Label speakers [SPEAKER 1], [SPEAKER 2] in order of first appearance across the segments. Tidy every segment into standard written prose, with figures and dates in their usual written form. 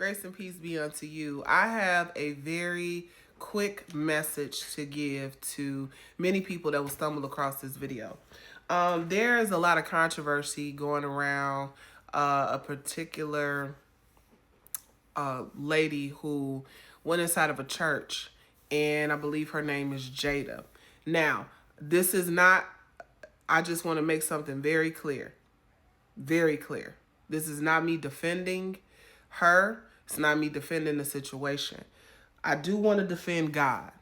[SPEAKER 1] Grace and peace be unto you. I have a very quick message to give to many people that will stumble across this video. There is a lot of controversy going around a particular lady who went inside of a church, and I believe her name is Jada. Now, this is not, I just want to make something very clear. Very clear. This is not me defending her. It's not me defending the situation. I do want to defend God.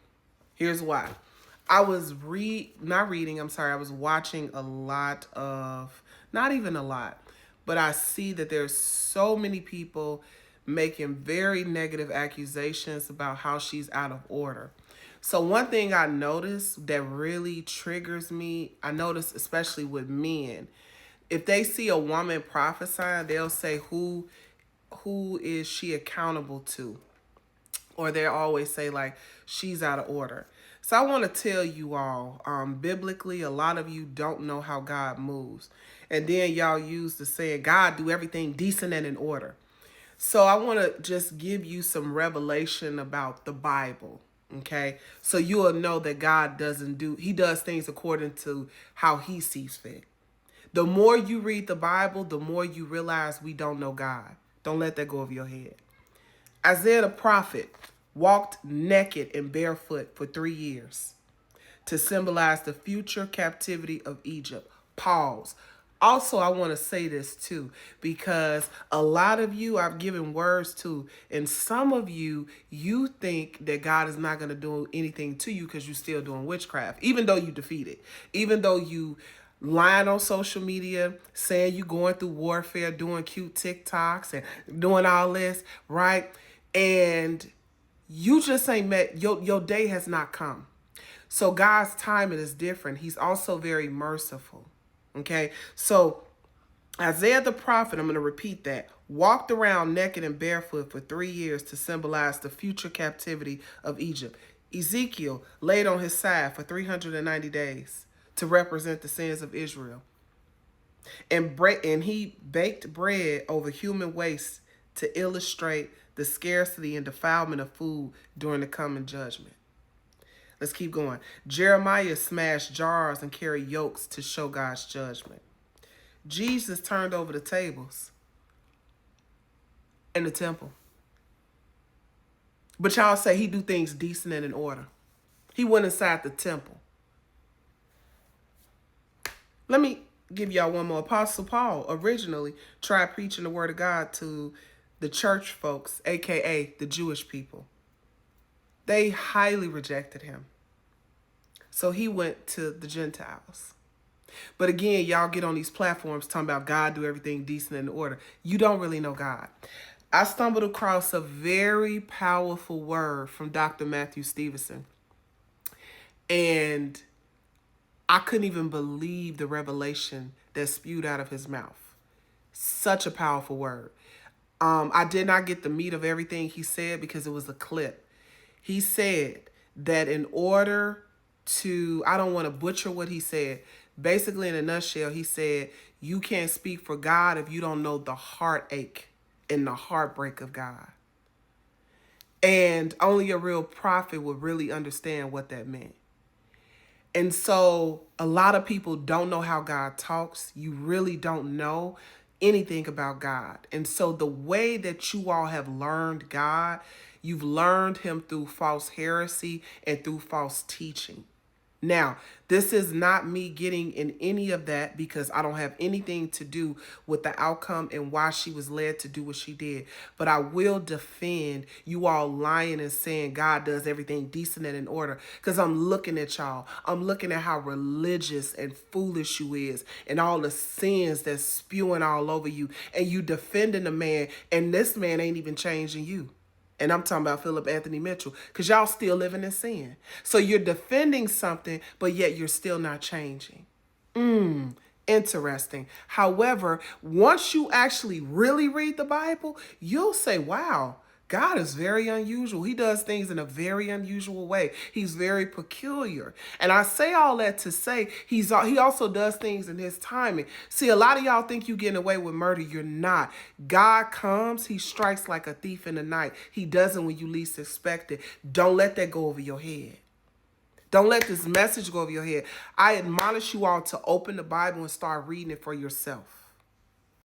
[SPEAKER 1] Here's why. I was I was watching a lot of, not even a lot, but I see that there's so many people making very negative accusations about how she's out of order. So one thing I noticed that really triggers me, I notice especially with men, if they see a woman prophesying, they'll say who is she accountable to? Or they always say like she's out of order. So I want to tell you all, biblically, a lot of you don't know how God moves. And then y'all use the saying, God do everything decent and in order. So I want to just give you some revelation about the Bible. Okay, so you will know that God he does things according to how he sees fit. The more you read the Bible, the more you realize we don't know God. Don't let that go over your head. Isaiah the prophet walked naked and barefoot for 3 years to symbolize the future captivity of Egypt. Pause. Also, I want to say this too, because a lot of you I've given words to, and some of you think that God is not going to do anything to you because you're still doing witchcraft, even though you defeated, even though you lying on social media, saying you going through warfare, doing cute TikToks and doing all this, right? And you just ain't met, your day has not come. So God's timing is different. He's also very merciful. Okay, so Isaiah the prophet, I'm going to repeat that, walked around naked and barefoot for 3 years to symbolize the future captivity of Egypt. Ezekiel laid on his side for 390 days to represent the sins of Israel. And he baked bread over human waste to illustrate the scarcity and defilement of food during the coming judgment. Let's keep going. Jeremiah smashed jars and carried yokes to show God's judgment. Jesus turned over the tables in the temple. But y'all say he do things decent and in order. He went inside the temple. Let me give y'all one more. Apostle Paul originally tried preaching the word of God to the church folks, aka the Jewish people. They highly rejected him. So he went to the Gentiles. But again, y'all get on these platforms talking about God do everything decent and in order. You don't really know God. I stumbled across a very powerful word from Dr. Matthew Stevenson. And I couldn't even believe the revelation that spewed out of his mouth. Such a powerful word. I did not get the meat of everything he said because it was a clip. He said that in order to, I don't want to butcher what he said. Basically, in a nutshell, he said, you can't speak for God if you don't know the heartache and the heartbreak of God. And only a real prophet would really understand what that meant. And so a lot of people don't know how God talks. You really don't know anything about God. And so the way that you all have learned God, you've learned him through false heresy and through false teaching. Now, this is not me getting in any of that because I don't have anything to do with the outcome and why she was led to do what she did. But I will defend you all lying and saying God does everything decent and in order, because I'm looking at y'all. I'm looking at how religious and foolish you is and all the sins that's spewing all over you. And you defending the man, and this man ain't even changing you. And I'm talking about Philip Anthony Mitchell, because y'all still living in sin. So you're defending something, but yet you're still not changing. Interesting. However, once you actually really read the Bible, you'll say, wow, God is very unusual. He does things in a very unusual way. He's very peculiar. And I say all that to say he also does things in his timing. See, a lot of y'all think you getting away with murder. You're not. God comes, he strikes like a thief in the night. He does it when you least expect it. Don't let that go over your head. Don't let this message go over your head. I admonish you all to open the Bible and start reading it for yourself.